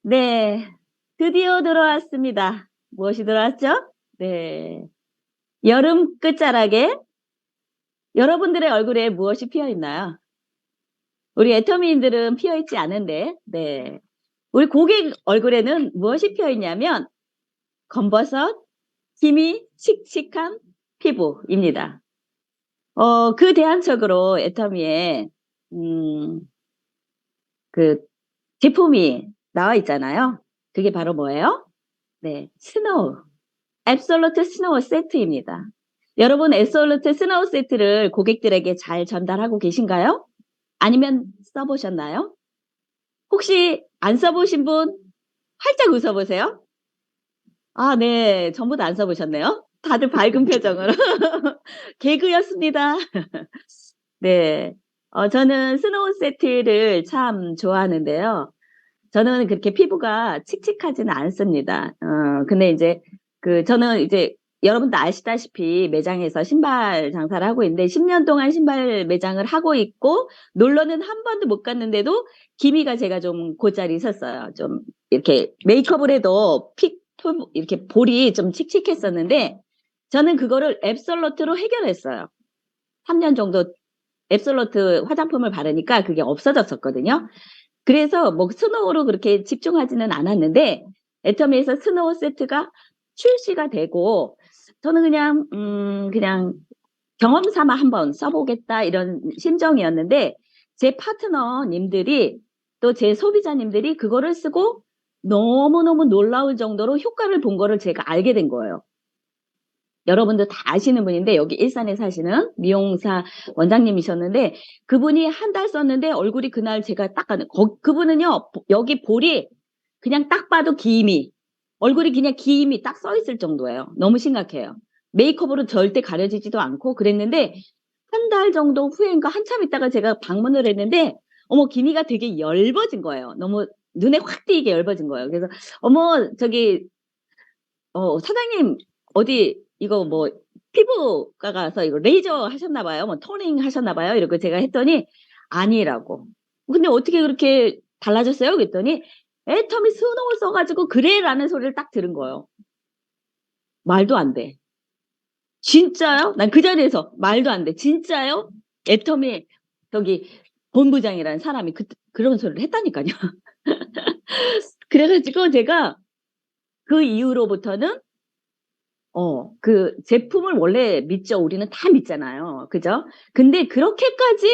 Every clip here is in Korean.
네. 드디어 들어왔습니다. 무엇이 들어왔죠? 네. 여름 끝자락에 여러분들의 얼굴에 무엇이 피어 있나요? 우리 애터미인들은 피어 있지 않은데, 네. 우리 고객 얼굴에는 무엇이 피어 있냐면, 검버섯, 기미, 칙칙한 피부입니다. 그 대안책으로 애터미에, 음, 그 제품이 나와 있잖아요. 그게 바로 뭐예요? 네. 스노우. 앱솔루트 스노우 세트입니다. 여러분 앱솔루트 스노우 세트를 고객들에게 잘 전달하고 계신가요? 아니면 써보셨나요? 혹시 안 써보신 분 활짝 웃어보세요. 아, 네. 전부 다 안 써보셨네요. 다들 밝은 표정으로. 개그였습니다. 네. 저는 스노우 세트를 참 좋아하는데요. 저는 그렇게 피부가 칙칙하지는 않습니다. 근데 이제 저는 이제 여러분도 아시다시피 매장에서 신발 장사를 하고 있는데 10년 동안 신발 매장을 하고 있고 놀러는 한 번도 못 갔는데도 기미가 제가 좀 곧잘 있었어요. 좀 이렇게 메이크업을 해도 이렇게 볼이 좀 칙칙했었는데 저는 그거를 앱솔루트로 해결했어요. 3년 정도 앱솔루트 화장품을 바르니까 그게 없어졌었거든요. 그래서 뭐 스노우로 그렇게 집중하지는 않았는데 애터미에서 스노우 세트가 출시가 되고 저는 그냥 경험 삼아 한번 써보겠다 이런 심정이었는데 제 파트너님들이 또 제 소비자님들이 그거를 쓰고 너무너무 놀라울 정도로 효과를 본 거를 제가 알게 된 거예요. 여러분들 다 아시는 분인데 여기 일산에 사시는 미용사 원장님이셨는데 그분이 한 달 썼는데 얼굴이 그날 제가 딱 가는 그분은요 여기 볼이 그냥 딱 봐도 기미 얼굴이 그냥 기임이 딱 써 있을 정도예요. 너무 심각해요. 메이크업으로 절대 가려지지도 않고 그랬는데 한 달 정도 후인가 한참 있다가 제가 방문을 했는데 어머 기미가 되게 엷어진 거예요. 너무 눈에 확 띄게 엷어진 거예요. 그래서 어머 저기 사장님 어디 이거 뭐 피부과 가서 이거 레이저 하셨나 봐요. 뭐 토닝 하셨나 봐요. 이렇게 제가 했더니 아니라고. 근데 어떻게 그렇게 달라졌어요? 그랬더니 애터미 스노우 써가지고 그래라는 소리를 딱 들은 거예요. 말도 안 돼. 진짜요? 난 그 자리에서 말도 안 돼. 진짜요? 애터미 저기 본부장이라는 사람이 그런 소리를 했다니까요. 그래가지고 제가 그 이후로부터는 그 제품을 원래 믿죠. 우리는 다 믿잖아요. 그죠? 근데 그렇게까지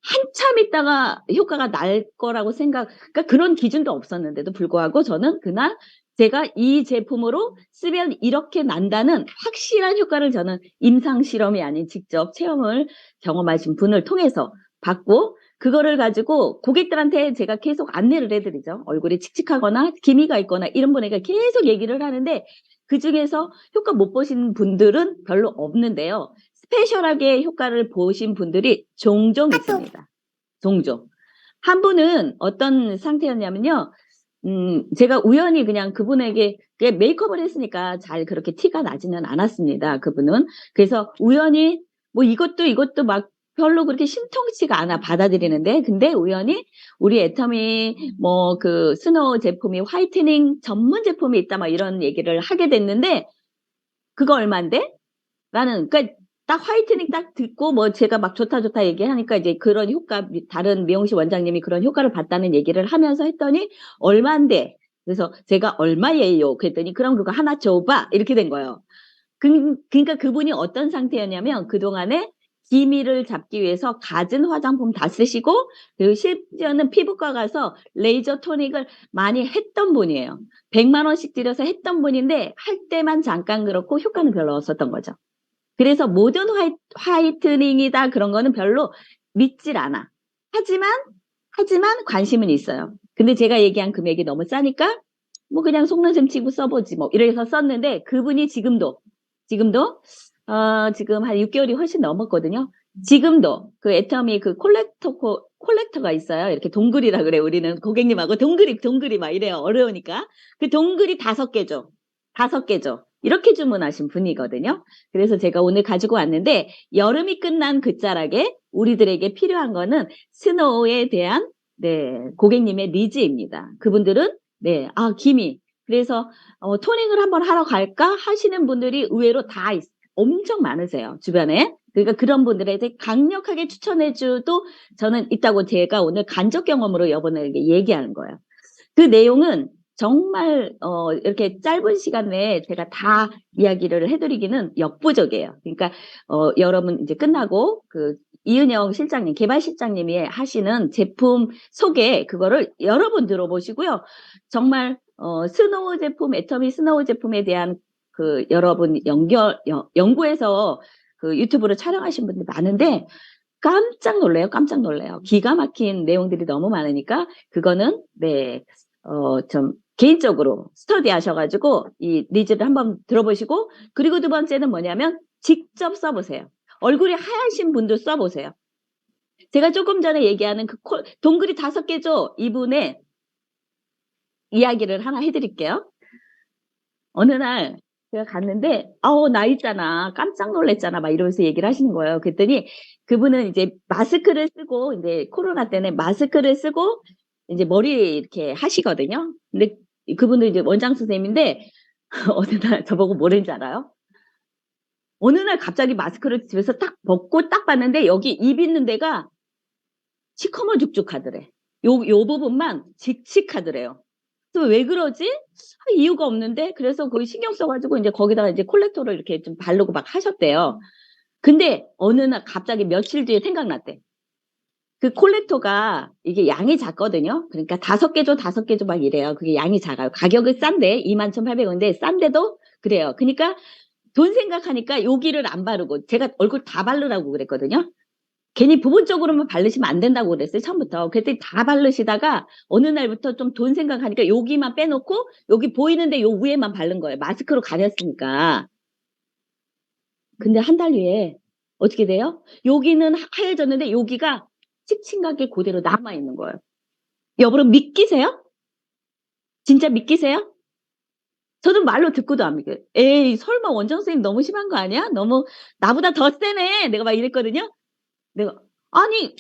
한참 있다가 효과가 날 거라고 그러니까 그런 기준도 없었는데도 불구하고 저는 그날 제가 이 제품으로 쓰면 이렇게 난다는 확실한 효과를 저는 임상 실험이 아닌 직접 체험을 경험하신 분을 통해서 받고 그거를 가지고 고객들한테 제가 계속 안내를 해드리죠. 얼굴이 칙칙하거나 기미가 있거나 이런 분에게 계속 얘기를 하는데 그중에서 효과 못 보신 분들은 별로 없는데요. 스페셜하게 효과를 보신 분들이 종종 있습니다. 종종. 한 분은 어떤 상태였냐면요. 제가 우연히 그냥 그분에게 메이크업을 했으니까 잘 그렇게 티가 나지는 않았습니다. 그분은. 그래서 우연히 뭐 이것도 막 별로 그렇게 심통치가 않아 받아들이는데 근데 우연히 우리 애터미 뭐 그 스노우 제품이 화이트닝 전문 제품이 있다 막 이런 얘기를 하게 됐는데 그거 얼만데? 나는 그러니까 딱 화이트닝 딱 듣고 뭐 제가 막 좋다 얘기하니까 이제 그런 효과 다른 미용실 원장님이 그런 효과를 봤다는 얘기를 하면서 했더니 얼만데 그래서 제가 얼마예요 그랬더니 그럼 그거 하나 줘봐 이렇게 된 거예요. 그러니까 그분이 어떤 상태였냐면 그동안에 기미를 잡기 위해서 갖은 화장품 다 쓰시고 그리고 심지어는 피부과 가서 레이저 토닉을 많이 했던 분이에요. 100만 원씩 들여서 했던 분인데 할 때만 잠깐 그렇고 효과는 별로 없었던 거죠. 그래서 모든 화이트닝이다 그런 거는 별로 믿질 않아. 하지만 관심은 있어요. 근데 제가 얘기한 금액이 너무 싸니까 뭐 그냥 속눈썹 치고 써보지 뭐 이래서 썼는데 그분이 지금도 지금 한 6개월이 훨씬 넘었거든요. 지금도 그 애터미 그 콜렉터가 있어요. 이렇게 동글이라 그래 우리는 고객님하고 동글이 막 이래요. 어려우니까 그 동글이 5개 줘. 5개 줘. 이렇게 주문하신 분이거든요. 그래서 제가 오늘 가지고 왔는데 여름이 끝난 끝자락에 우리들에게 필요한 거는 스노우에 대한 네, 고객님의 니즈입니다. 그분들은 네, 기미. 그래서 토닝을 한번 하러 갈까 하시는 분들이 의외로 엄청 많으세요, 주변에. 그러니까 그런 분들에 대해 강력하게 추천해 줘도 저는 있다고 제가 오늘 간접 경험으로 여러분에게 얘기하는 거예요. 그 내용은 정말 이렇게 짧은 시간 내에 제가 다 이야기를 해드리기는 역부족이에요. 그러니까 여러분 이제 끝나고 그 이은영 실장님, 개발실장님이 하시는 제품 소개 그거를 여러 번 들어보시고요. 정말 스노우 제품, 애터미 스노우 제품에 대한 그 여러분 연구해서 그 유튜브를 촬영하신 분들 많은데 깜짝 놀래요. 깜짝 놀래요. 기가 막힌 내용들이 너무 많으니까 그거는 네, 좀 개인적으로 스터디 하셔가지고 이 니즈를 한번 들어보시고 그리고 두 번째는 뭐냐면 직접 써보세요. 얼굴이 하얀신 분도 써보세요. 제가 조금 전에 얘기하는 그 동그리 5개죠. 이분의 이야기를 하나 해드릴게요. 어느 날 제가 갔는데 나 있잖아 깜짝 놀랐잖아 막 이러면서 얘기를 하시는 거예요. 그랬더니 그분은 이제 마스크를 쓰고 이제 코로나 때문에 마스크를 쓰고 이제 머리 이렇게 하시거든요. 근데 그분은 이제 원장 선생님인데 어느 날 저보고 뭐랬는지 알아요? 어느 날 갑자기 마스크를 집에서 딱 벗고 딱 봤는데 여기 입 있는 데가 시커먼죽죽하더래. 요 부분만 칙칙하더래요. 그래서 왜 그러지? 이유가 없는데 그래서 거기 신경 써가지고 이제 거기다가 이제 콜렉터를 이렇게 좀 바르고 막 하셨대요. 근데 어느 날 갑자기 며칠 뒤에 생각났대. 그 콜렉터가 이게 양이 작거든요. 그러니까 5개 줘, 5개 줘 막 이래요. 그게 양이 작아요. 가격은 싼데 21,800원인데 싼데도 그래요. 그러니까 돈 생각하니까 여기를 안 바르고 제가 얼굴 다 바르라고 그랬거든요. 괜히 부분적으로만 바르시면 안 된다고 그랬어요, 처음부터. 그랬더니 다 바르시다가 어느 날부터 좀 돈 생각하니까 여기만 빼놓고 여기 보이는데 요 위에만 바른 거예요. 마스크로 가렸으니까. 근데 한 달 뒤에 어떻게 돼요? 여기는 하얘졌는데 여기가 칙칙하게 그대로 남아있는 거예요. 여러분 믿기세요? 진짜 믿기세요? 저는 말로 듣고도 안 믿겨요. 에이, 설마 원장 선생님 너무 심한 거 아니야? 너무 나보다 더 세네. 내가 막 이랬거든요. 내가 아니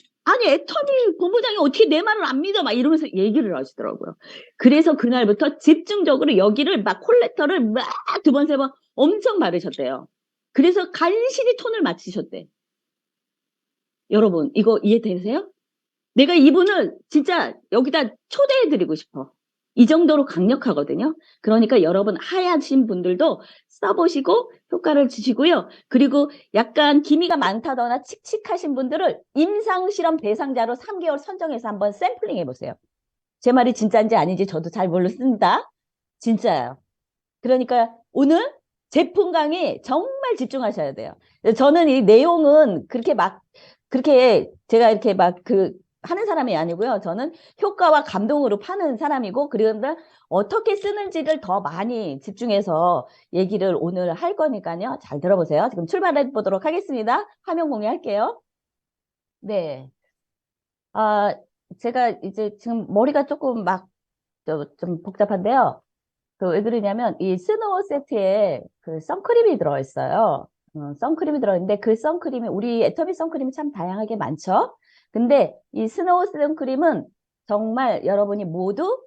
애터미 본부장이 어떻게 내 말을 안 믿어 막 이러면서 얘기를 하시더라고요. 그래서 그날부터 집중적으로 여기를 막 콜렉터를 막 2번 3번 엄청 바르셨대요. 그래서 간신히 톤을 맞추셨대. 여러분 이거 이해되세요? 내가 이분을 진짜 여기다 초대해드리고 싶어. 이 정도로 강력하거든요. 그러니까 여러분 하얀신 분들도 써보시고 효과를 주시고요. 그리고 약간 기미가 많다거나 칙칙하신 분들을 임상실험 대상자로 3개월 선정해서 한번 샘플링 해보세요. 제 말이 진짜인지 아닌지 저도 잘 모르겠습니다. 진짜예요. 그러니까 오늘 제품 강의 정말 집중하셔야 돼요. 저는 이 내용은 그렇게 제가 이렇게 막 하는 사람이 아니고요. 저는 효과와 감동으로 파는 사람이고, 그런데 어떻게 쓰는지를 더 많이 집중해서 얘기를 오늘 할 거니까요. 잘 들어보세요. 지금 출발해 보도록 하겠습니다. 화면 공유할게요. 네. 제가 이제 지금 머리가 조금 좀 복잡한데요. 왜 그러냐면 이 스노우 세트에 그 선크림이 들어있어요. 선크림이 들어있는데 그 선크림이 우리 애터미 선크림이 참 다양하게 많죠. 근데 이 스노우 선크림은 정말 여러분이 모두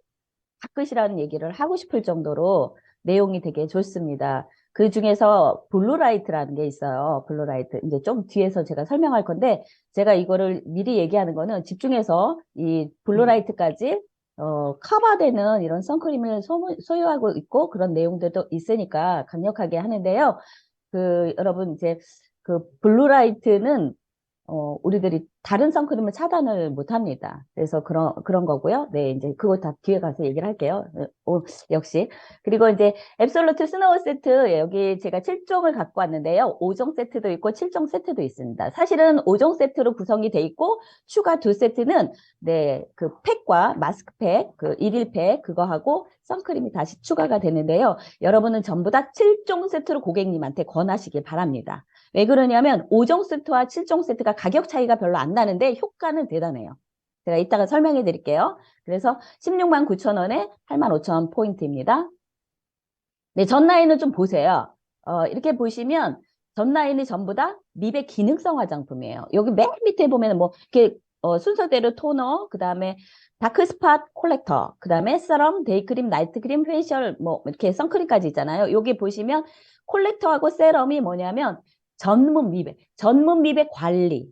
바꾸시라는 얘기를 하고 싶을 정도로 내용이 되게 좋습니다. 그 중에서 블루라이트라는 게 있어요. 블루라이트. 이제 좀 뒤에서 제가 설명할 건데 제가 이거를 미리 얘기하는 거는 집중해서 이 블루라이트까지 커버되는 이런 선크림을 소유하고 있고 그런 내용들도 있으니까 강력하게 하는데요. 여러분 이제 그 블루라이트는 우리들이 다른 선크림을 차단을 못 합니다. 그래서 그런 거고요. 네, 이제 그거 다 뒤에 가서 얘기를 할게요. 역시. 그리고 이제 앱솔루트 스노우 세트, 여기 제가 7종을 갖고 왔는데요. 5종 세트도 있고 7종 세트도 있습니다. 사실은 5종 세트로 구성이 돼 있고, 추가 2세트는, 네, 그 팩과 마스크팩, 그 1일 팩, 그거하고 선크림이 다시 추가가 되는데요. 여러분은 전부 다 7종 세트로 고객님한테 권하시길 바랍니다. 왜 그러냐면 5종 세트와 7종 세트가 가격 차이가 별로 안 나는데 효과는 대단해요. 제가 이따가 설명해 드릴게요. 그래서 16만 9천 원에 8만 5천 포인트입니다. 네, 전 라인은 좀 보세요. 이렇게 보시면 전 라인이 전부 다 미백 기능성 화장품이에요. 여기 맨 밑에 보면 뭐 이렇게 순서대로 토너, 그 다음에 다크 스팟 콜렉터, 그 다음에 세럼, 데이크림, 나이트크림, 페이셜, 뭐 이렇게 선크림까지 있잖아요. 여기 보시면 콜렉터하고 세럼이 뭐냐면 전문 미백 관리.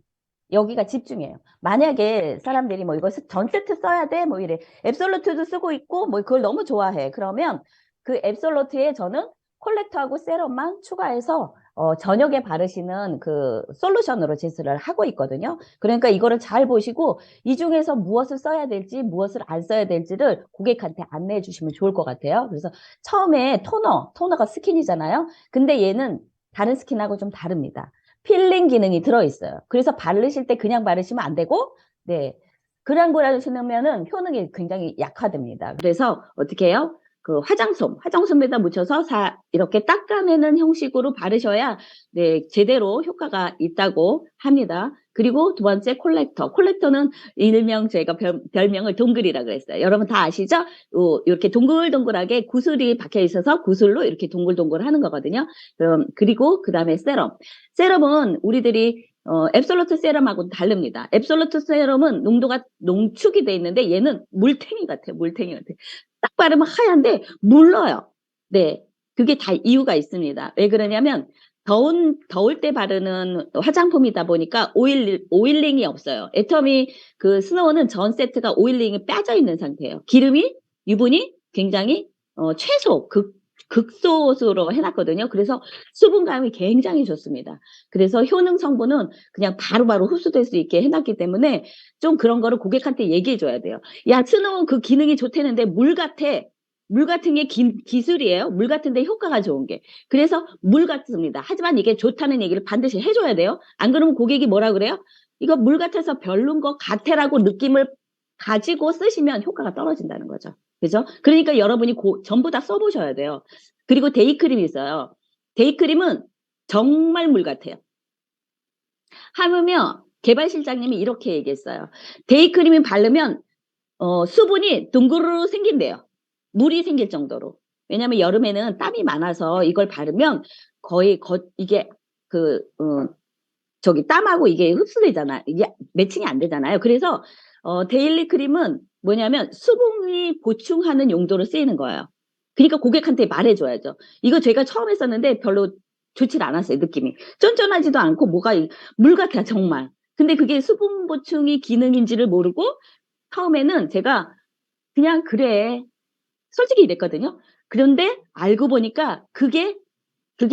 여기가 집중해요. 만약에 사람들이 뭐 이거 전 세트 써야 돼, 뭐 이래. 앱솔루트도 쓰고 있고, 뭐 그걸 너무 좋아해. 그러면 그 앱솔루트에 저는 콜렉터하고 세럼만 추가해서 저녁에 바르시는 그 솔루션으로 제스를 하고 있거든요. 그러니까 이거를 잘 보시고 이 중에서 무엇을 써야 될지 무엇을 안 써야 될지를 고객한테 안내해 주시면 좋을 것 같아요. 그래서 처음에 토너가 스킨이잖아요. 근데 얘는 다른 스킨하고 좀 다릅니다. 필링 기능이 들어있어요. 그래서 바르실 때 그냥 바르시면 안 되고, 네. 그냥 바르시면은 효능이 굉장히 약화됩니다. 그래서 어떻게 해요? 그 화장솜에다 묻혀서 이렇게 닦아내는 형식으로 바르셔야 네, 제대로 효과가 있다고 합니다. 그리고 두 번째 콜렉터는 일명 저희가 별명을 동글이라고 했어요. 여러분 다 아시죠? 이렇게 동글동글하게 구슬이 박혀 있어서 구슬로 이렇게 동글동글 하는 거거든요. 그리고 그 다음에 세럼은 우리들이 앱솔루트 세럼하고는 다릅니다. 앱솔루트 세럼은 농도가 농축이 돼 있는데 얘는 물탱이 같아요. 딱 바르면 하얀데 물러요. 네. 그게 다 이유가 있습니다. 왜 그러냐면 더울 때 바르는 화장품이다 보니까 오일링이 없어요. 애터미 그 스노우는 전 세트가 오일링이 빠져 있는 상태예요. 유분이 굉장히 극소수로 해놨거든요. 그래서 수분감이 굉장히 좋습니다. 그래서 효능 성분은 그냥 바로바로 흡수될 수 있게 해놨기 때문에 좀 그런 거를 고객한테 얘기해 줘야 돼요. 야, 스노우 그 기능이 좋다는데 물 같은 게 기술이에요. 물 같은데 효과가 좋은 게. 그래서 물 같습니다. 하지만 이게 좋다는 얘기를 반드시 해줘야 돼요. 안 그러면 고객이 뭐라 그래요? 이거 물 같아서 별론 것 같아라고 느낌을 가지고 쓰시면 효과가 떨어진다는 거죠. 그죠? 그러니까 여러분이 전부 다 써보셔야 돼요. 그리고 데이크림이 있어요. 데이크림은 정말 물 같아요. 하물며 개발실장님이 이렇게 얘기했어요. 데이크림이 바르면 수분이 둥그르르 생긴대요. 물이 생길 정도로. 왜냐면 여름에는 땀이 많아서 이걸 바르면 거의 이게 땀하고 이게 흡수되잖아. 이게 매칭이 안 되잖아요. 그래서 데일리 크림은 뭐냐면 수분이 보충하는 용도로 쓰이는 거예요. 그러니까 고객한테 말해줘야죠. 이거 제가 처음 썼는데 별로 좋질 않았어요. 느낌이. 쫀쫀하지도 않고 물 같아 정말. 근데 그게 수분 보충이 기능인지를 모르고 처음에는 제가 그냥 그래 솔직히 이랬거든요. 그런데 알고 보니까 그게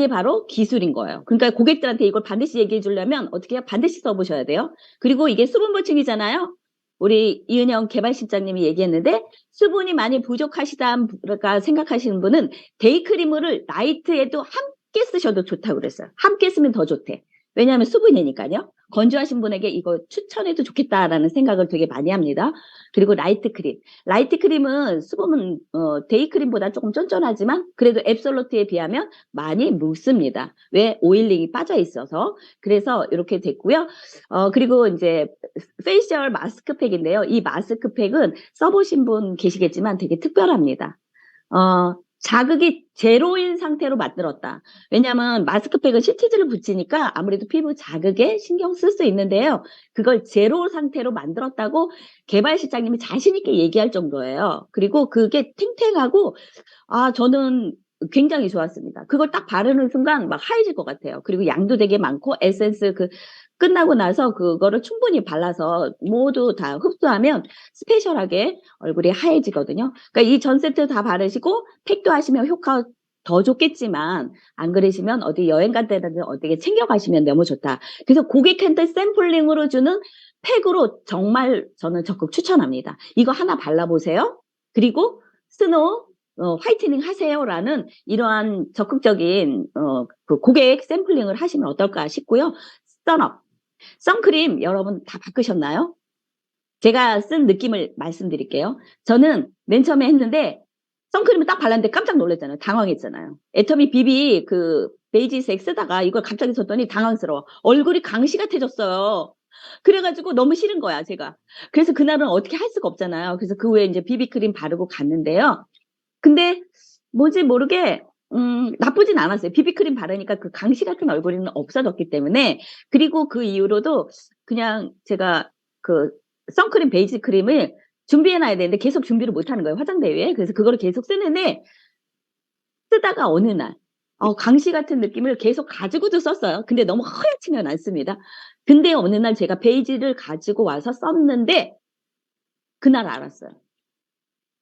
바로 기술인 거예요. 그러니까 고객들한테 이걸 반드시 얘기해 주려면 어떻게 해요? 반드시 써보셔야 돼요. 그리고 이게 수분 보충이잖아요. 우리 이은영 개발실장님이 얘기했는데 수분이 많이 부족하시다가 생각하시는 분은 데이크림을 나이트에도 함께 쓰셔도 좋다고 그랬어요. 함께 쓰면 더 좋대. 왜냐하면 수분이니까요. 건조하신 분에게 이거 추천해도 좋겠다라는 생각을 되게 많이 합니다. 그리고 라이트크림은 수분은 데이크림보다 조금 쫀쫀하지만 그래도 앱솔루트에 비하면 많이 묽습니다. 왜? 오일링이 빠져 있어서. 그래서 이렇게 됐고요. 그리고 이제 페이셜 마스크팩인데요. 이 마스크팩은 써보신 분 계시겠지만 되게 특별합니다. 자극이 제로인 상태로 만들었다. 왜냐하면 마스크팩은 시티즈를 붙이니까 아무래도 피부 자극에 신경 쓸 수 있는데요. 그걸 제로 상태로 만들었다고 개발실장님이 자신 있게 얘기할 정도예요. 그리고 그게 탱탱하고 저는 굉장히 좋았습니다. 그걸 딱 바르는 순간 막 하얘질 것 같아요. 그리고 양도 되게 많고 에센스 끝나고 나서 그거를 충분히 발라서 모두 다 흡수하면 스페셜하게 얼굴이 하얘지거든요. 그러니까 이 전 세트 다 바르시고 팩도 하시면 효과 더 좋겠지만 안 그러시면 어디 여행 갈 때라든지 어디에 챙겨가시면 너무 좋다. 그래서 고객한테 샘플링으로 주는 팩으로 정말 저는 적극 추천합니다. 이거 하나 발라보세요. 그리고 스노우 화이트닝 하세요라는 이러한 적극적인 그 고객 샘플링을 하시면 어떨까 싶고요. 선크림 여러분 다 바꾸셨나요? 제가 쓴 느낌을 말씀드릴게요. 저는 맨 처음에 했는데 선크림을 딱 발랐는데 깜짝 놀랐잖아요. 당황했잖아요. 애터미 비비 베이지색 쓰다가 이걸 갑자기 썼더니 당황스러워. 얼굴이 강시 같아졌어요. 그래가지고 너무 싫은 거야, 제가. 그래서 그날은 어떻게 할 수가 없잖아요. 그래서 그 후에 이제 비비크림 바르고 갔는데요. 근데 뭔지 모르게 나쁘진 않았어요. 비비크림 바르니까 그 강시 같은 얼굴이 없어졌기 때문에. 그리고 그 이후로도 그냥 제가 선크림 베이지 크림을 준비해 놔야 되는데 계속 준비를 못 하는 거예요, 화장대에. 그래서 그거를 계속 쓰는데 쓰다가 어느 날 강시 같은 느낌을 계속 가지고도 썼어요. 근데 너무 허옇지는 않습니다. 근데 어느 날 제가 베이지를 가지고 와서 썼는데 그날 알았어요.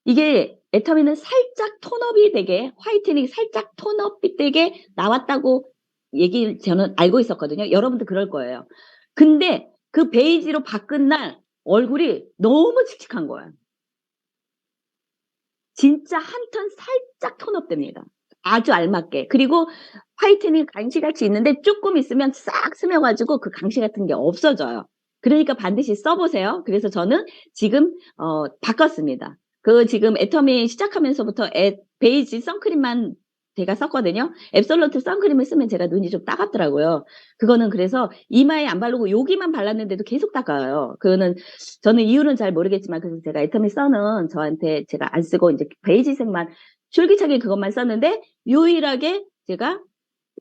이게 애터미는 살짝 톤업이 되게 화이트닝 살짝 톤업이 되게 나왔다고 저는 알고 있었거든요. 여러분도 그럴 거예요. 근데 그 베이지로 바꾼 날 얼굴이 너무 칙칙한 거예요. 진짜 한 턴 살짝 톤업됩니다. 아주 알맞게. 그리고 화이트닝 강시같이 있는데 조금 있으면 싹 스며 가지고 그 강시 같은 게 없어져요. 그러니까 반드시 써 보세요. 그래서 저는 지금 바꿨습니다. 그 지금 애터미 시작하면서부터 베이지 선크림만 제가 썼거든요. 앱솔루트 선크림을 쓰면 제가 눈이 좀 따갑더라고요. 그거는 그래서 이마에 안 바르고 여기만 발랐는데도 계속 따가워요. 그거는 저는 이유는 잘 모르겠지만 그래서 제가 애터미 써는 저한테 제가 안 쓰고 이제 베이지색만 줄기차게 그것만 썼는데 유일하게 제가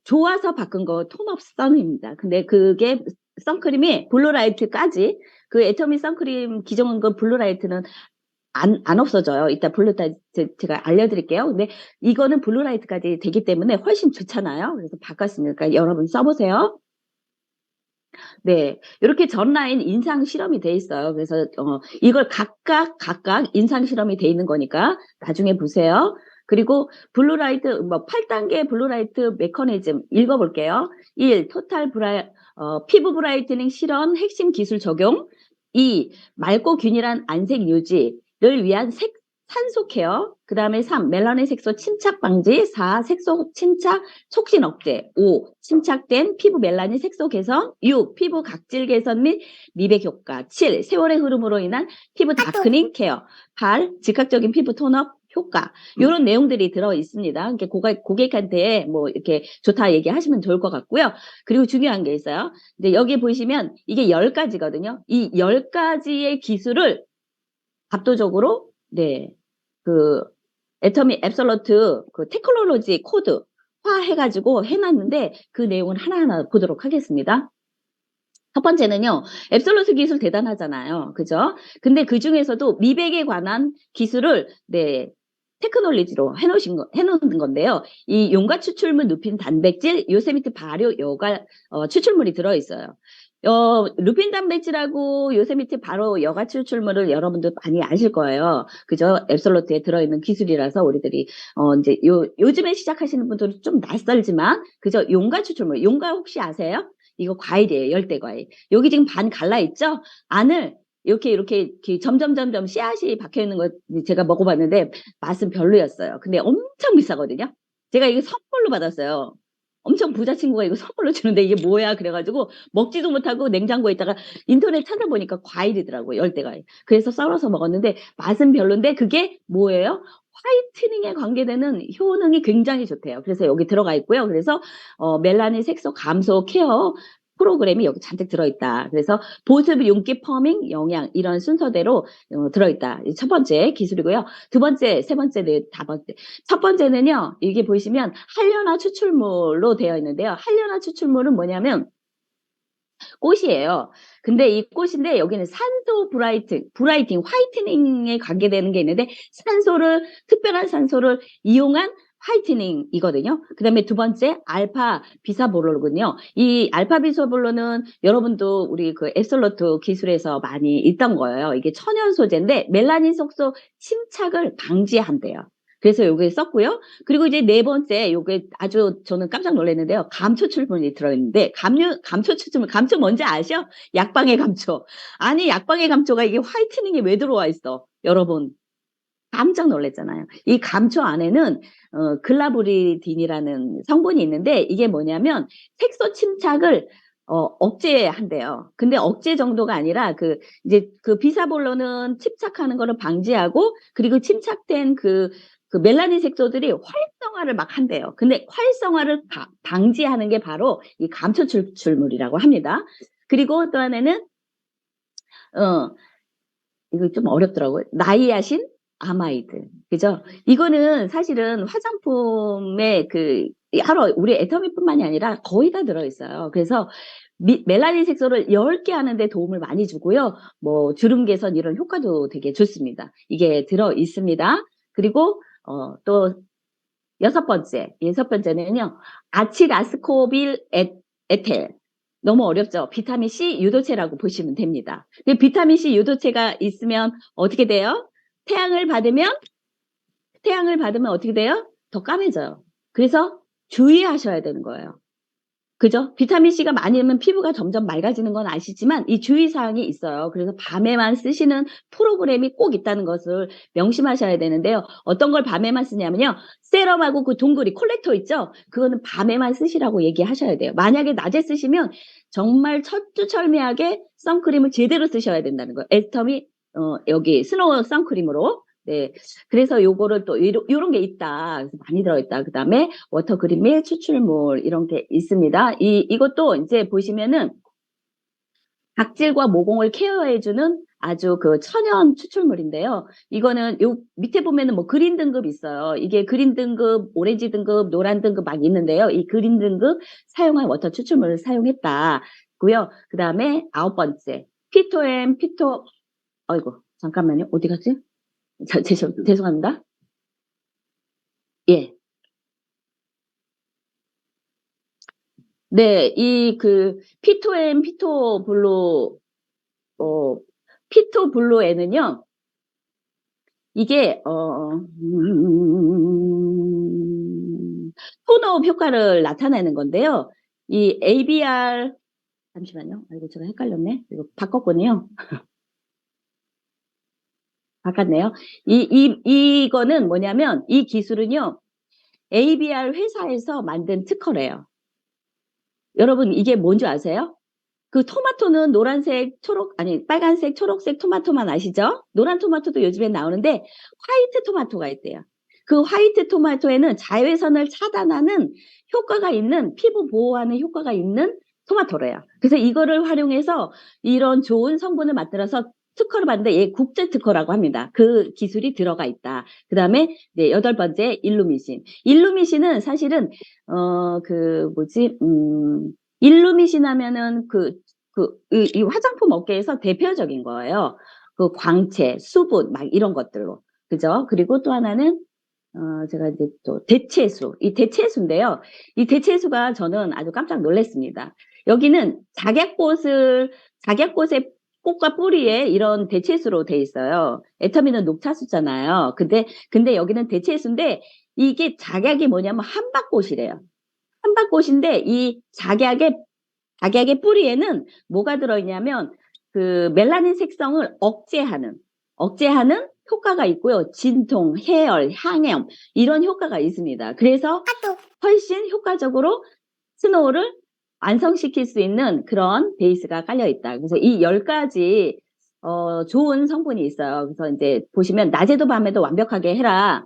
좋아서 바꾼 거 톤업 선입니다. 근데 그게 선크림이 블루라이트까지 그 애터미 선크림 기존 거 블루라이트는 안 없어져요. 이따 블루라이트 제가 알려드릴게요. 근데 이거는 블루라이트까지 되기 때문에 훨씬 좋잖아요. 그래서 바꿨으니까 그러니까 여러분 써보세요. 네. 이렇게 전 라인 인상 실험이 돼 있어요. 그래서 이걸 각각 인상 실험이 돼 있는 거니까 나중에 보세요. 그리고 블루라이트 8단계 블루라이트 메커니즘 읽어볼게요. 1. 피부 브라이트닝 실험 핵심 기술 적용. 2. 맑고 균일한 안색 유지를 위한 산소 케어. 그 다음에 3. 멜라닌 색소 침착 방지. 4. 색소 침착 촉진 억제. 5. 침착된 피부 멜라닌 색소 개선. 6. 피부 각질 개선 및 미백 효과. 7. 세월의 흐름으로 인한 피부 다크닝 케어. 8. 즉각적인 피부 톤업 효과. 이런 내용들이 들어 있습니다. 이렇게 고객한테 뭐 이렇게 좋다 얘기하시면 좋을 것 같고요. 그리고 중요한 게 있어요. 이제 여기 보시면 이게 10가지거든요. 이 10가지의 기술을 압도적으로 그 애터미 앱솔루트 그 테크놀로지 코드화 해가지고 해놨는데 그 내용을 하나하나 보도록 하겠습니다. 첫 번째는요, 앱솔루트 기술 대단하잖아요. 그죠? 근데 그 중에서도 미백에 관한 기술을, 테크놀로지로 해놓은 건데요. 이 용과 추출물 누핀 단백질, 요세미트 발효 여과, 추출물이 들어있어요. 루핀 단백질하고 요세미트 바로 여과 추출물을 여러분들 많이 아실 거예요. 그죠? 앱솔루트에 들어있는 기술이라서 우리들이, 이제 요즘에 시작하시는 분들은 좀 낯설지만, 그죠? 용과 추출물. 용과 혹시 아세요? 이거 과일이에요. 열대 과일. 여기 지금 반 갈라 있죠? 안을 이렇게 점점 씨앗이 박혀 있는 거 제가 먹어봤는데 맛은 별로였어요. 근데 엄청 비싸거든요. 제가 이거 선물로 받았어요. 엄청 부자 친구가 이거 선물로 주는데 이게 뭐야 그래가지고 먹지도 못하고 냉장고에 있다가 인터넷 찾아보니까 과일이더라고요. 열대 과일. 그래서 썰어서 먹었는데 맛은 별론데 그게 뭐예요? 화이트닝에 관계되는 효능이 굉장히 좋대요. 그래서 여기 들어가 있고요. 그래서 멜라닌 색소 감소 케어 프로그램이 여기 잔뜩 들어있다. 그래서 보습, 윤기, 퍼밍, 영양 이런 순서대로 들어있다. 첫 번째 기술이고요. 두 번째, 세 번째, 다번째. 첫 번째는요. 이게 보시면 한련화 추출물로 되어 있는데요. 한련화 추출물은 뭐냐면 꽃이에요. 근데 이 꽃인데 여기는 산소 브라이팅, 화이트닝에 관계되는 게 있는데 특별한 산소를 이용한 화이트닝이거든요. 그 다음에 두 번째 알파 비사볼로군요. 이 알파 비사볼로는 여러분도 우리 그 앱솔루트 기술에서 많이 있던 거예요. 이게 천연 소재인데 멜라닌 색소 침착을 방지한대요. 그래서 요게 썼고요. 그리고 이제 네 번째 요게 아주 저는 깜짝 놀랐는데요. 감초 출분이 들어있는데 감초 출분 감초 뭔지 아셔? 약방의 감초. 아니 약방의 감초가 이게 화이트닝에 왜 들어와 있어? 여러분 깜짝 놀랐잖아요. 이 감초 안에는 글라브리딘이라는 성분이 있는데 이게 뭐냐면 색소 침착을 억제한대요. 근데 억제 정도가 아니라 이제 그 비사볼로는 침착하는 거를 방지하고 그리고 침착된 그 멜라닌 색소들이 활성화를 막 한대요. 근데 활성화를 방지하는 게 바로 이 감초 추출물이라고 합니다. 그리고 또 하나는 이거 좀 어렵더라고요. 나이아신 아마이드. 그죠? 이거는 사실은 화장품의 여러 우리 애터미뿐만이 아니라 거의 다 들어있어요. 그래서 멜라닌 색소를 10개 하는데 도움을 많이 주고요. 뭐 주름 개선 이런 효과도 되게 좋습니다. 이게 들어 있습니다. 그리고 또 여섯 번째는요. 아치라스코빌 에텔. 너무 어렵죠? 비타민 C 유도체라고 보시면 됩니다. 근데 비타민 C 유도체가 있으면 어떻게 돼요? 태양을 받으면 어떻게 돼요? 더 까매져요. 그래서 주의하셔야 되는 거예요. 그죠? 비타민 C가 많으면 피부가 점점 맑아지는 건 아시지만 이 주의사항이 있어요. 그래서 밤에만 쓰시는 프로그램이 꼭 있다는 것을 명심하셔야 되는데요. 어떤 걸 밤에만 쓰냐면요. 세럼하고 그 동그리 콜렉터 있죠? 그거는 밤에만 쓰시라고 얘기하셔야 돼요. 만약에 낮에 쓰시면 정말 철두철미하게 선크림을 제대로 쓰셔야 된다는 거예요. 애스텀이 여기 스노우 선크림으로. 네. 그래서 요거를 또 요런 게 있다. 그래서 많이 들어있다. 그 다음에 워터그린 및 추출물 이런 게 있습니다. 이것도 이제 보시면은 각질과 모공을 케어해주는 아주 그 천연 추출물인데요. 이거는 요 밑에 보면은 뭐 그린 등급 있어요. 이게 그린 등급, 오렌지 등급, 노란 등급 막 있는데요. 이 그린 등급 사용한 워터 추출물을 사용했다고요. 그 다음에 9번째 아이고 잠깐만요. 어디 갔지? 죄송합니다. 예. 네, 피토블루에는요, 이게, 톤업 효과를 나타내는 건데요. 이 ABR, 잠시만요. 아이고, 제가 헷갈렸네. 이거 바꿨군요. 바꿨네요. 이거는 뭐냐면, 이 기술은요, ABR 회사에서 만든 특허래요. 여러분, 이게 뭔지 아세요? 그 토마토는 빨간색, 초록색 토마토만 아시죠? 노란 토마토도 요즘에 나오는데 화이트 토마토가 있대요. 그 화이트 토마토에는 자외선을 차단하는 효과가 있는, 피부 보호하는 효과가 있는 토마토래요. 그래서 이거를 활용해서 이런 좋은 성분을 만들어서 특허를 받는데 얘 국제 특허라고 합니다. 그 기술이 들어가 있다. 그 다음에 네, 8번째 일루미신은 사실은 일루미신 하면은 이 화장품 업계에서 대표적인 거예요. 그 광채, 수분, 막 이런 것들로. 그죠? 그리고 또 하나는, 제가 이제 또 이 대체수인데요. 이 대체수가 저는 아주 깜짝 놀랐습니다. 여기는 작약꽃의 꽃과 뿌리에 이런 대체수로 돼 있어요. 애터미는 녹차수잖아요. 근데 여기는 대체수인데 이게 작약이 뭐냐면 한박꽃이래요. 한박꽃인데 이 작약의 뿌리에는 뭐가 들어있냐면 그 멜라닌 색성을 억제하는 효과가 있고요. 진통, 해열, 항염 이런 효과가 있습니다. 그래서 훨씬 효과적으로 스노우를 완성시킬 수 있는 그런 베이스가 깔려 있다. 그래서 이 10가지 좋은 성분이 있어요. 그래서 이제 보시면 낮에도 밤에도 완벽하게 해라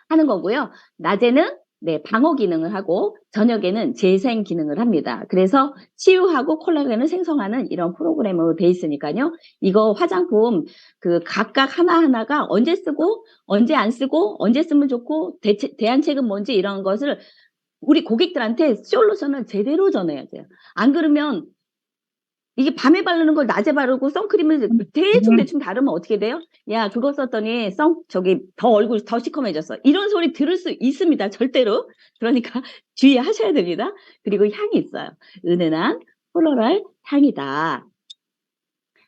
하는 거고요. 낮에는 네, 방어 기능을 하고 저녁에는 재생 기능을 합니다. 그래서 치유하고 콜라겐을 생성하는 이런 프로그램으로 돼 있으니까요. 이거 화장품 그 각각 하나하나가 언제 쓰고 언제 안 쓰고 언제 쓰면 좋고 대안책은 뭔지 이런 것을 우리 고객들한테 솔루션을 제대로 전해야 돼요. 안 그러면 이게 밤에 바르는 걸 낮에 바르고 선크림을 대충 바르면 어떻게 돼요? 야, 그거 썼더니 더 얼굴 더 시커매졌어. 이런 소리 들을 수 있습니다. 절대로. 그러니까 주의하셔야 됩니다. 그리고 향이 있어요. 은은한 플로럴 향이다.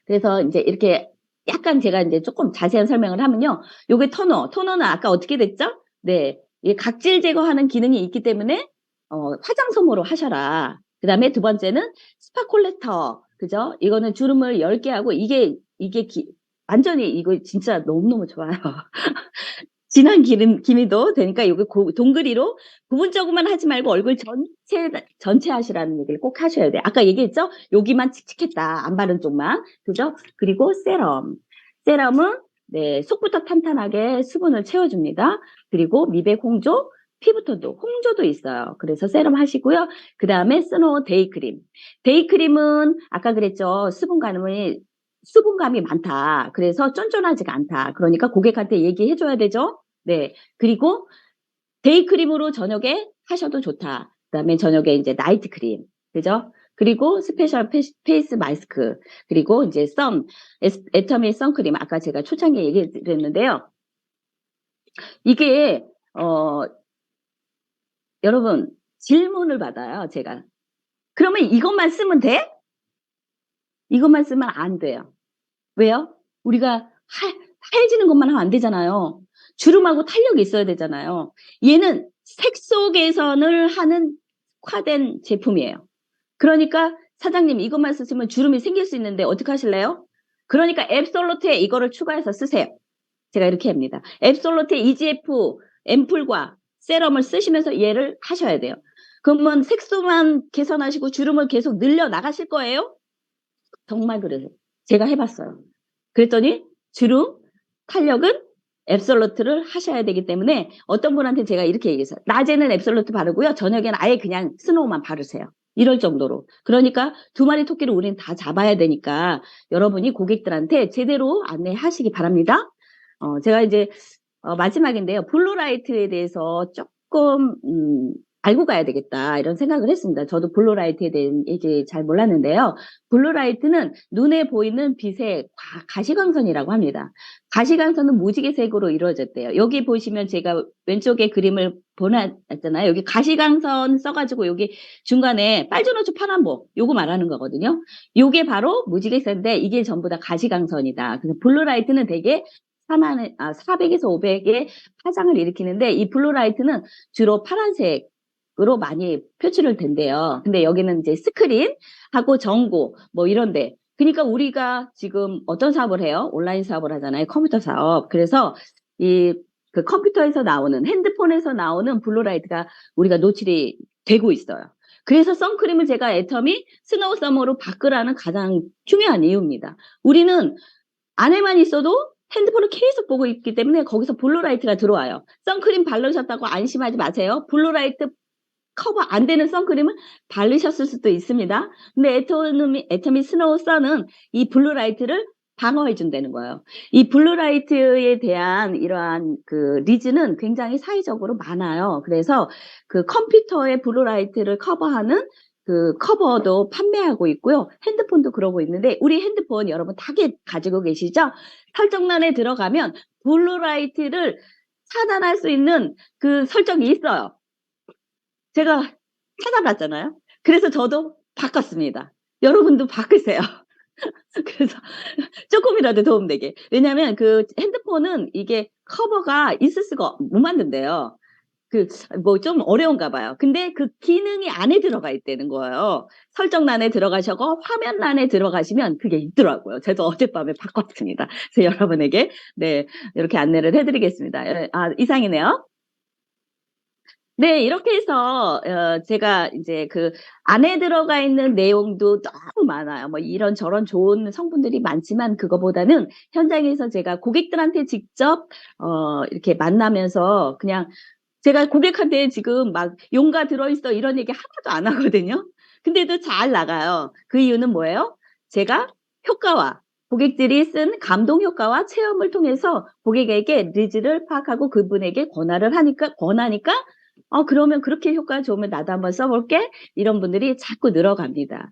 그래서 이제 이렇게 약간 제가 이제 조금 자세한 설명을 하면요. 요게 토너는 아까 어떻게 됐죠? 네. 이 각질 제거하는 기능이 있기 때문에 화장솜으로 하셔라. 그 다음에 두 번째는 스파 콜렉터. 그죠? 이거는 주름을 10개 하고 완전히 이거 진짜 너무너무 좋아요. 진한 기미도 되니까 여기 동그리로 부분적으로만 하지 말고 얼굴 전체 하시라는 얘기를 꼭 하셔야 돼요. 아까 얘기했죠? 여기만 칙칙했다. 안 바른 쪽만. 그죠? 그리고 세럼은 네, 속부터 탄탄하게 수분을 채워줍니다. 그리고 미백 홍조, 피부톤도 홍조도 있어요. 그래서 세럼 하시고요. 그 다음에 스노우 데이크림. 데이크림은 아까 그랬죠. 수분감이 많다. 그래서 쫀쫀하지가 않다. 그러니까 고객한테 얘기해줘야 되죠. 네. 그리고 데이크림으로 저녁에 하셔도 좋다. 그다음에 저녁에 이제 나이트 크림, 그죠? 그리고 스페셜 페이스 마스크, 그리고 이제 애터미 선크림, 아까 제가 초창기에 얘기 드렸는데요. 이게 여러분 질문을 받아요, 제가. 그러면 이것만 쓰면 돼? 이것만 쓰면 안 돼요. 왜요? 우리가 하얘지는 것만 하면 안 되잖아요. 주름하고 탄력이 있어야 되잖아요. 얘는 색소 개선을 하는 특화된 제품이에요. 그러니까 사장님 이것만 쓰시면 주름이 생길 수 있는데 어떻게 하실래요? 그러니까 앱솔루트에 이거를 추가해서 쓰세요. 제가 이렇게 합니다. 앱솔루트에 EGF 앰플과 세럼을 쓰시면서 얘를 하셔야 돼요. 그러면 색소만 개선하시고 주름을 계속 늘려 나가실 거예요? 정말 그래요. 제가 해봤어요. 그랬더니 주름, 탄력은 앱솔루트를 하셔야 되기 때문에 어떤 분한테 제가 이렇게 얘기했어요. 낮에는 앱솔루트 바르고요. 저녁에는 아예 그냥 스노우만 바르세요. 이럴 정도로. 그러니까 두 마리 토끼를 우리는 다 잡아야 되니까 여러분이 고객들한테 제대로 안내하시기 바랍니다. 제가 이제 마지막인데요. 블루라이트에 대해서 조금 알고 가야 되겠다 이런 생각을 했습니다. 저도 블루라이트에 대한 얘기 잘 몰랐는데요. 블루라이트는 눈에 보이는 빛의 가시광선이라고 합니다. 가시광선은 무지개색으로 이루어졌대요. 여기 보시면 제가 왼쪽에 그림을 보냈잖아요. 여기 가시광선 써가지고 여기 중간에 빨주노초 파란보 요거 말하는 거거든요. 요게 바로 무지개색인데 이게 전부 다 가시광선이다. 그래서 블루라이트는 되게 400에서 500의 파장을 일으키는데 이 블루라이트는 주로 파란색으로 많이 표출을 된대요. 근데 여기는 이제 스크린하고 전구 뭐 이런데 그러니까 우리가 지금 어떤 사업을 해요? 온라인 사업을 하잖아요. 컴퓨터 사업. 그래서 그 컴퓨터에서 나오는 핸드폰에서 나오는 블루라이트가 우리가 노출이 되고 있어요. 그래서 선크림을 제가 애터미 스노우 서머로 바꾸라는 가장 중요한 이유입니다. 우리는 안에만 있어도 핸드폰을 계속 보고 있기 때문에 거기서 블루라이트가 들어와요. 선크림 바르셨다고 안심하지 마세요. 블루라이트 커버 안 되는 선크림을 바르셨을 수도 있습니다. 근데 애터미 스노우 선은 이 블루라이트를 방어해 준다는 거예요. 이 블루라이트에 대한 이러한 그 리즈는 굉장히 사회적으로 많아요. 그래서 그 컴퓨터의 블루라이트를 커버하는 그 커버도 판매하고 있고요. 핸드폰도 그러고 있는데 우리 핸드폰 여러분 다 가지고 계시죠? 설정란에 들어가면 블루라이트를 차단할 수 있는 그 설정이 있어요. 제가 찾아봤잖아요. 그래서 저도 바꿨습니다. 여러분도 바꾸세요. 그래서 조금이라도 도움되게. 왜냐하면 그 핸드폰은 이게 커버가 있을 수가 못 만든대요. 뭐 좀 어려운가 봐요. 근데 그 기능이 안에 들어가 있다는 거예요. 설정란에 들어가셔고 화면란에 들어가시면 그게 있더라고요. 저도 어젯밤에 바꿨습니다. 그래서 여러분에게 네 이렇게 안내를 해드리겠습니다. 이상이네요. 네, 이렇게 해서 제가 이제 그 안에 들어가 있는 내용도 너무 많아요. 뭐 이런저런 좋은 성분들이 많지만 그거보다는 현장에서 제가 고객들한테 직접 이렇게 만나면서 그냥 제가 고객한테 지금 막 용가 들어있어 이런 얘기 하나도 안 하거든요. 근데도 잘 나가요. 그 이유는 뭐예요? 제가 효과와 고객들이 쓴 감동 효과와 체험을 통해서 고객에게 니즈를 파악하고 그분에게 권하니까 그러면 그렇게 효과 좋으면 나도 한번 써볼게. 이런 분들이 자꾸 늘어갑니다.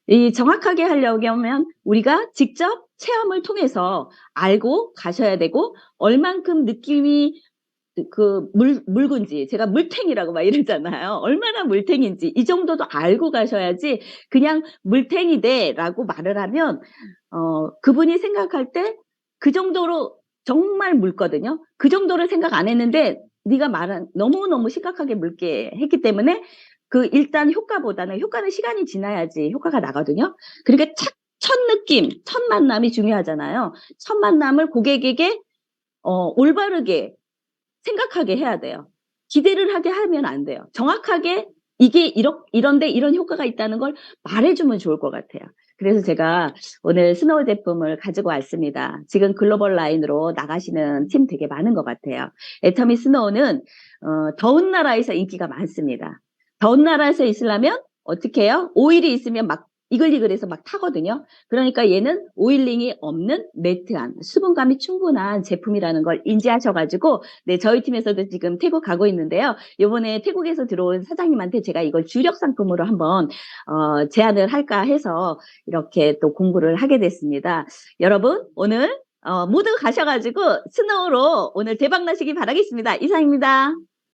이 정확하게 하려면 우리가 직접 체험을 통해서 알고 가셔야 되고 얼만큼 느낌이 묽은지 제가 물탱이라고 막 이러잖아요. 얼마나 물탱인지 이 정도도 알고 가셔야지 그냥 물탱이대라고 말을 하면 그분이 생각할 때 그 정도로 정말 묽거든요. 그 정도를 생각 안 했는데 네가 말한 너무너무 심각하게 묽게 했기 때문에 일단 효과는 시간이 지나야지 효과가 나거든요. 그러니까 첫 느낌, 첫 만남이 중요하잖아요. 첫 만남을 고객에게 올바르게 생각하게 해야 돼요. 기대를 하게 하면 안 돼요. 정확하게 이게 이런데 이런 효과가 있다는 걸 말해주면 좋을 것 같아요. 그래서 제가 오늘 스노우 제품을 가지고 왔습니다. 지금 글로벌 라인으로 나가시는 팀 되게 많은 것 같아요. 애터미 스노우는 더운 나라에서 인기가 많습니다. 더운 나라에서 있으려면 어떻게 해요? 오일이 있으면 막 이글이글해서 막 타거든요. 그러니까 얘는 오일링이 없는 매트한 수분감이 충분한 제품이라는 걸 인지하셔 가지고 네 저희 팀에서도 지금 태국 가고 있는데요. 요번에 태국에서 들어온 사장님한테 제가 이걸 주력 상품으로 한번 제안을 할까 해서 이렇게 또 공부를 하게 됐습니다. 여러분 오늘 모두 가셔 가지고 스노우로 오늘 대박 나시기 바라겠습니다. 이상입니다.